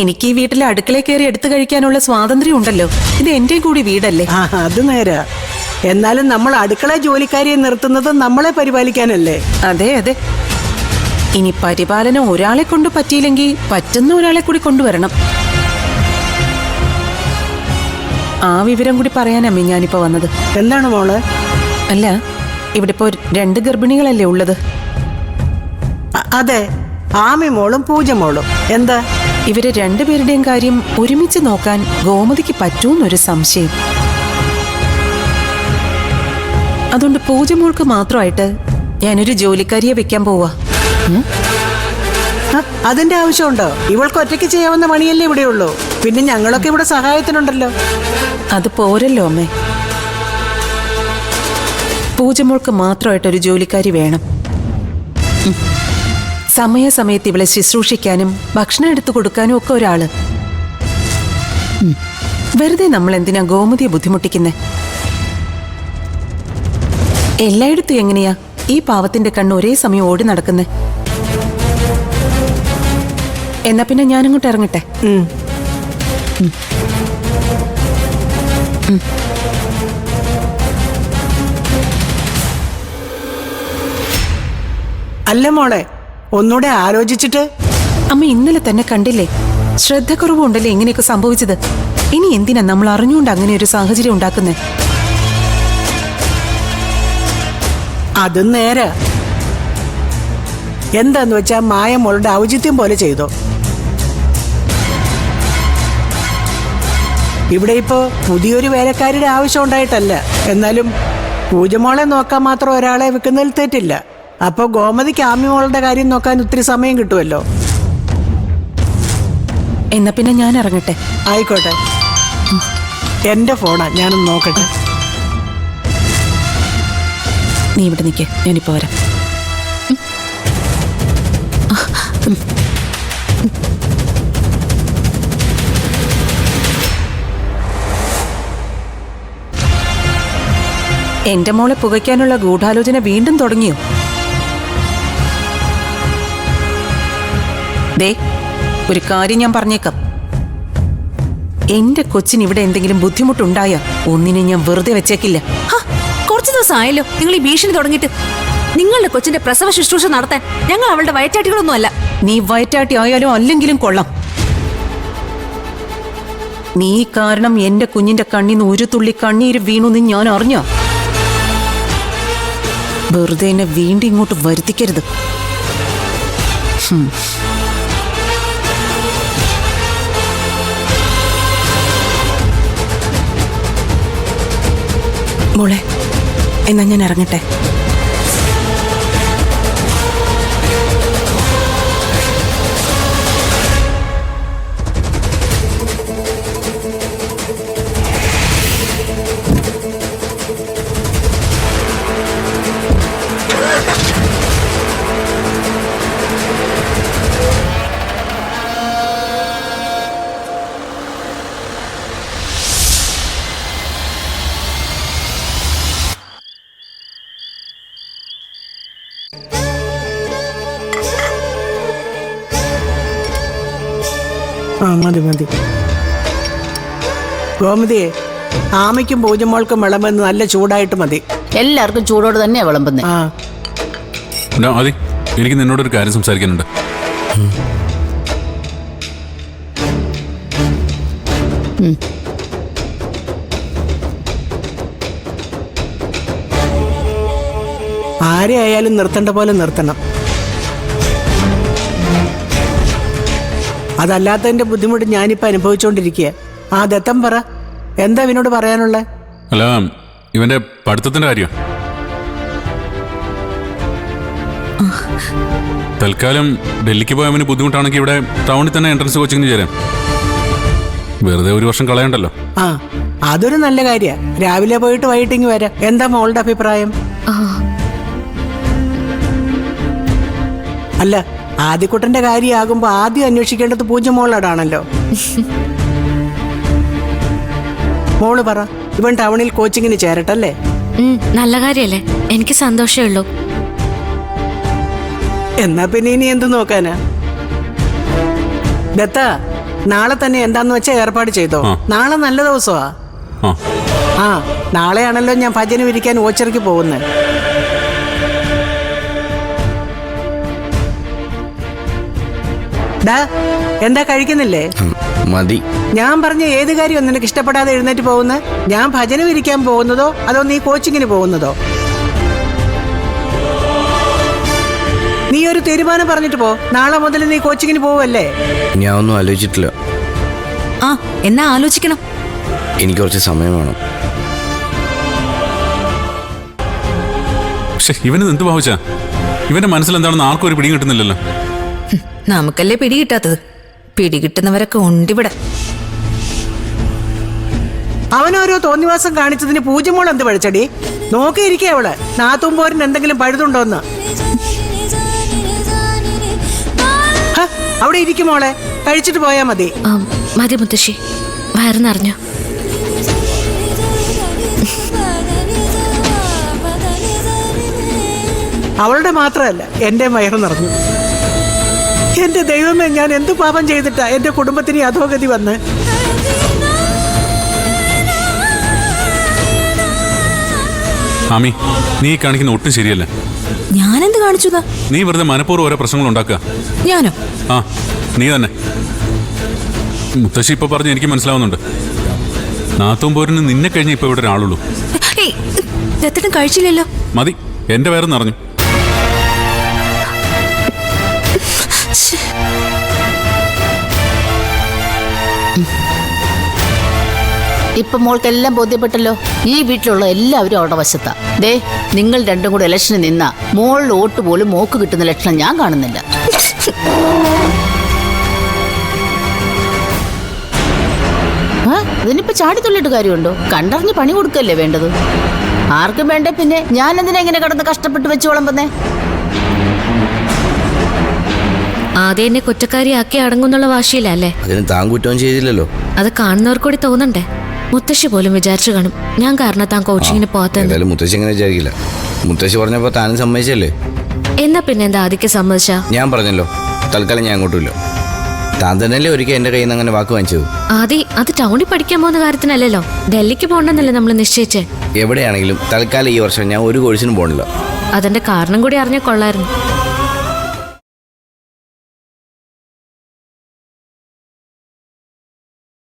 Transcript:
എനിക്ക് ഈ വീട്ടിലെ അടുക്കളയിൽ കയറി എടുത്തു കഴിക്കാനുള്ള സ്വാതന്ത്ര്യം ഉണ്ടല്ലോ. ഇത് എന്റെ കൂടി വീടല്ലേ. അത് നേരാ. എന്നാലും നമ്മൾ അടുക്കള ജോലിക്കാരിയെ നിർത്തുന്നത് നമ്മളെ പരിപാലിക്കാനല്ലേ? അതെ അതെ. ഇനി പരിപാലനം ഒരാളെ കൊണ്ട് പറ്റിയില്ലെങ്കിൽ പറ്റുന്ന ഒരാളെ കൂടി കൊണ്ടുവരണം. ആ വിവരം കൂടി പറയാനമ്മേ ഞാനിപ്പോ വന്നത്. എന്താണ് മോള്? അല്ല, ഇവിടെ ഇപ്പോ 2 ഗർഭിണികളല്ലേ ഉള്ളത്? അതെ, ആമി മോളും പൂജ മോളും. എന്താ? ഇവര് 2 പേരുടെയും കാര്യം ഒരുമിച്ച് നോക്കാൻ ഗോമതിക്ക് പറ്റൂന്നൊരു സംശയം. അതുകൊണ്ട് പൂജ മോൾക്ക് മാത്രമായിട്ട് ഞാനൊരു ജോലിക്കാരിയെ വെക്കാൻ പോവാ. അതിന്റെ ആവശ്യമുണ്ടോ? ഇവൾക്ക് ഒറ്റയ്ക്ക് ചെയ്യാവുന്ന പണിയല്ലേ ഇവിടെയുള്ളൂ. പിന്നെ ഞങ്ങളൊക്കെ ഇവിടെ സഹായത്തിനുണ്ടല്ലോ. അത് പോരല്ലോ അമ്മേ. പൂജമോൾക്ക് മാത്രമായിട്ടൊരു ജോലിക്കാരി വേണം. സമയാസമയത്ത് ഇവളെ ശുശ്രൂഷിക്കാനും ഭക്ഷണം എടുത്തു കൊടുക്കാനും ഒക്കെ ഒരാള്. വെറുതെ നമ്മൾ എന്തിനാ ഗോമതിയെ ബുദ്ധിമുട്ടിക്കുന്നേ? എല്ലായിടത്തും എങ്ങനെയാ ഈ പാവത്തിന്റെ കണ്ണ് ഒരേ സമയം ഓടി നടക്കുന്നേ? എന്നാ പിന്നെ ഞാനങ്ങോട്ട് ഇറങ്ങട്ടെ. അല്ല മോളെ, ഒന്നുകൂടെ ആലോചിച്ചിട്ട്. അമ്മ ഇന്നലെ തന്നെ കണ്ടില്ലേ, ശ്രദ്ധക്കുറവുണ്ടല്ലേ ഇങ്ങനെയൊക്കെ സംഭവിച്ചത്. ഇനി എന്തിനാ നമ്മൾ അറിഞ്ഞുകൊണ്ട് അങ്ങനെ ഒരു സാഹചര്യം ഉണ്ടാക്കുന്നേ? അതും നേരെ. എന്താന്ന് വെച്ചാ മായ മോളുടെ ഔചിത്യം പോലെ ചെയ്തോ. ഇവിടെ ഇപ്പോ പുതിയൊരു വേലക്കാരുടെ ആവശ്യം ഉണ്ടായിട്ടല്ല. എന്നാലും പൂജമോളെ നോക്കാൻ മാത്രം ഒരാളെ വെക്കുന്നതിൽ തെറ്റില്ല. അപ്പൊ ഗോമതിക്ക് ആമി മോളുടെ കാര്യം നോക്കാൻ ഒത്തിരി സമയം കിട്ടുമല്ലോ. എന്നാ പിന്നെ ഞാൻ ഇറങ്ങട്ടെ. ആയിക്കോട്ടെ, എന്റെ ഫോണാ, ഞാനൊന്ന് നോക്കട്ടെ. നീ ഇവിടെ നിൽക്കേ, ഞാനിപ്പോ വരാം. എന്റെ മോളെ പുകയ്ക്കാനുള്ള ഗൂഢാലോചന വീണ്ടും തുടങ്ങിയോ? ദേ, ഒരു കാര്യം ഞാൻ പറഞ്ഞേക്കാം. എന്റെ കൊച്ചിന് ഇവിടെ എന്തെങ്കിലും ബുദ്ധിമുട്ടുണ്ടായ ഒന്നിനെ ഞാൻ വെറുതെ വെച്ചേക്കില്ല. കുറച്ചു ദിവസം ആയല്ലോ നിങ്ങൾ ഈ ഭീഷണി തുടങ്ങിയിട്ട്. നിങ്ങളുടെ കൊച്ചിന്റെ പ്രസവ ശുശ്രൂഷ നടത്താൻ ഞങ്ങൾ അവളുടെ വയറ്റാട്ടികളൊന്നും അല്ല. നീ വയറ്റാട്ടി ആയാലും അല്ലെങ്കിലും കൊള്ളാം. നീ കാരണം എന്റെ കുഞ്ഞിന്റെ കണ്ണീന്ന് ഒരു തുള്ളി കണ്ണീര് വീണുന്ന് ഞാൻ അറിഞ്ഞോ? വെറുതെ എന്നെ വീണ്ടും ഇങ്ങോട്ട് വരുത്തിക്കരുത്. മോളെ, എന്നാ ഞാൻ ഇറങ്ങട്ടെ. മതി മതി. ഗോമതിയെ, ആമയ്ക്കും പൂജമോൾക്കും വിളമ്പെന്ന് നല്ല ചൂടായിട്ട് മതി. എല്ലാവർക്കും ചൂടോട് തന്നെയാ വിളമ്പുന്നത്. മതി. എനിക്ക് നിന്നോടൊരു കാര്യം സംസാരിക്കാനുണ്ട്. ആരെ ആയാലും നിർത്തേണ്ട പോലെ നിർത്തണം. അതല്ലാത്തതിന്റെ ബുദ്ധിമുട്ട് ഞാനിപ്പോ അനുഭവിച്ചുകൊണ്ടിരിക്കുക. ദത്തം പറ, എന്താ ഇവനോട് പറയാനുള്ളത്? അല്ല, ഇവന്റെ പഠിത്തത്തിന്റെ കാര്യം. തൽക്കാലം ഡൽഹിക്ക് പോയ അവന് ബുദ്ധിമുട്ടാണെങ്കിൽ ഇവിടെ ടൗണിൽ തന്നെ എൻട്രൻസ് കോച്ചിങ്ങിന് ചേരാം. വെറുതെ ഒരു വർഷം കളയണ്ടല്ലോ. അതൊരു നല്ല കാര്യ. രാവിലെ പോയിട്ട് വൈകിട്ടിങ്ങ് വരാം. എന്താ മോളുടെ അഭിപ്രായം? അല്ല, ആദ്യക്കുട്ടന്റെ കാര്യമാകുമ്പോ ആദ്യം അന്വേഷിക്കേണ്ടത് പൂജമോളോടാണല്ലോ. മോള് പറ, ഇവൻ ടൗണിൽ കോച്ചിങ്ങിന് ചേരട്ടല്ലേ? നല്ല കാര്യല്ലേ, എനിക്ക് സന്തോഷമേ ഉള്ളൂ. എന്നാ പിന്നെ ഇനി എന്ത് നോക്കാനാ? ദത്ത, നാളെ തന്നെ എന്താന്ന് വെച്ചാൽ ഏർപ്പാട് ചെയ്തോ. ആ. നാളെ നല്ല ദിവസമാ. ആ ആ, നാളെയാണല്ലോ ഞാൻ ഭജന വിരിക്കാൻ ഓച്ചറയ്ക്ക് പോകുന്നത്. ഡാ, എന്താ കഴിക്കുന്നില്ലേ? മതി. ഞാൻ പറഞ്ഞ ഏത് കാര്യം നിനക്ക് ഇഷ്ടപ്പെടാതെ എഴുന്നേറ്റ് പോകുന്നത്? ഞാൻ ഭജന വിരിക്കാൻ പോകുന്നതോ അതോ നീ കോച്ചിങ്ങിന് പോകുന്നതോ? നീ ഒരു തീരുമാനം പറഞ്ഞിട്ട് പോ. നാളെ മുതൽ നീ കോച്ചിങ്ങിന് പോവല്ലേ? ഞാൻ ഒന്നും ആലോചിച്ചിട്ടില്ല. ആ എന്നാ ആലോചിക്കണം. എനിക്ക് കുറച്ച് സമയം വേണം. പക്ഷെ ഇവന് എന്ത് ഭാവിച്ചാ? ഇവന്റെ മനസ്സിൽ എന്താണെന്ന് ആർക്കും ഒരു പിടിയും കിട്ടുന്നില്ലല്ലോ. നമുക്കല്ലേ പിടി കിട്ടാത്തത്. പിടി കിട്ടുന്നവരൊക്കെ ഉണ്ടിവിടെ. അവനോരോ തോന്നിവാസം കാണിച്ചതിന് പൂജമോൾ എന്ത് പഴിച്ചടി? നോക്കിയിരിക്കേ അവള് നാത്തുമ്പോരിന് എന്തെങ്കിലും പഴുതുണ്ടോന്ന്. ഹ, അവിടെ ഇരിക്കുമോളെ, കഴിച്ചിട്ട് പോയാ മതി. മതി മുത്തശ്ശി, വയറ് നിറഞ്ഞു. അവളുടെ മാത്രമല്ല എന്റെ വയറ് നിറഞ്ഞു. എന്റെ ദൈവമേ, ഞാൻ എന്ത് പാപം ചെയ്തിട്ടാ എന്റെ കുടുംബത്തിന് അധോഗതി വന്ന്? ആമി, നീ കാണിക്കുന്ന ഒട്ടും ശരിയല്ല. ഞാനെന്ത് കാണിച്ചുതാ? നീ വെറുതെ മനഃപൂർവ്വം ഓരോ പ്രശ്നങ്ങൾ ഉണ്ടാക്കുക. ഞാനോ? ആ, നീ തന്നെ. മുത്തശ്ശി ഇപ്പൊ പറഞ്ഞ് എനിക്ക് മനസ്സിലാവുന്നുണ്ട്. നാത്തും പോരിന് നിന്നെ കഴിഞ്ഞ് ഇപ്പൊ ഇവിടെ ഒരാളുള്ളൂ. ഏയ്, ദത്തേട്ടൻ കഴിച്ചില്ലല്ലോ. മതി, എന്റെ വയറ് നിറഞ്ഞു. ഇപ്പൊ മോൾക്കെല്ലാം ബോധ്യപ്പെട്ടല്ലോ. ഈ വീട്ടിലുള്ള എല്ലാവരും അവരുടെ വശത്താ. ദേ, നിങ്ങൾ രണ്ടും കൂടെ ഇലക്ഷന് നിന്നാ മോളുടെ വോട്ട് പോലും മോക്ക് കിട്ടുന്ന ലക്ഷണം ഞാൻ കാണുന്നില്ല. അതിനിപ്പോ ചാടിത്തുള്ളിട്ട് കാര്യമുണ്ടോ? കണ്ടറിഞ്ഞ് പണി കൊടുക്കല്ലേ വേണ്ടത്. ആർക്കും വേണ്ടേ പിന്നെ ഞാൻ എന്തിനാ ഇങ്ങനെ കിടന്ന് കഷ്ടപ്പെട്ട് വെച്ച് വിളമ്പുന്നേ? ആദ്യം എന്നെ കുറ്റക്കാരിയാക്കി അടങ്ങുന്നുള്ള വാശിയിലല്ലേ? അതിന് താൻ കുറ്റവും ചെയ്തില്ലല്ലോ. അത് കാണുന്നവർക്ക് കൂടി തോന്നണ്ടേ? മുത്തശ്ശി പോലും വിചാരിച്ചു കാണും ഞാൻ കാരണം താൻ കോച്ചിങ്ങിന് പോകാത്ത. എന്തായാലും മുത്തശ്ശി അങ്ങനെ വിചാരിക്കില്ല. മുത്തശ്ശി പറഞ്ഞപ്പോ താനും സമ്മതിച്ചല്ലേ? എന്നാ പിന്നെ എന്താ ആദ്യം സമ്മതിച്ചാ? ഞാൻ പറഞ്ഞല്ലോ, തൽക്കാലം ഞാൻ അങ്ങോട്ടുമില്ല. താൻ തന്നെയല്ലേ ഒരിക്കൽ എന്റെ കയ്യിൽ നിന്ന് അങ്ങനെ വാക്ക് വാങ്ങിച്ചത്. ആദ്യം അത് ടൗണിൽ പഠിക്കാൻ പോകുന്ന കാര്യത്തിനല്ലല്ലോ, ഡൽഹിക്ക് പോകണ്ടെന്നല്ലേ നമ്മൾ നിശ്ചയിച്ചേ. എവിടെയാണെങ്കിലും തൽക്കാലം ഈ വർഷം ഞാൻ ഒരു കോഴ്സിനും പോകണില്ല. അതിന്റെ കാരണം കൂടി അറിഞ്ഞാൽ കൊള്ളായിരുന്നു.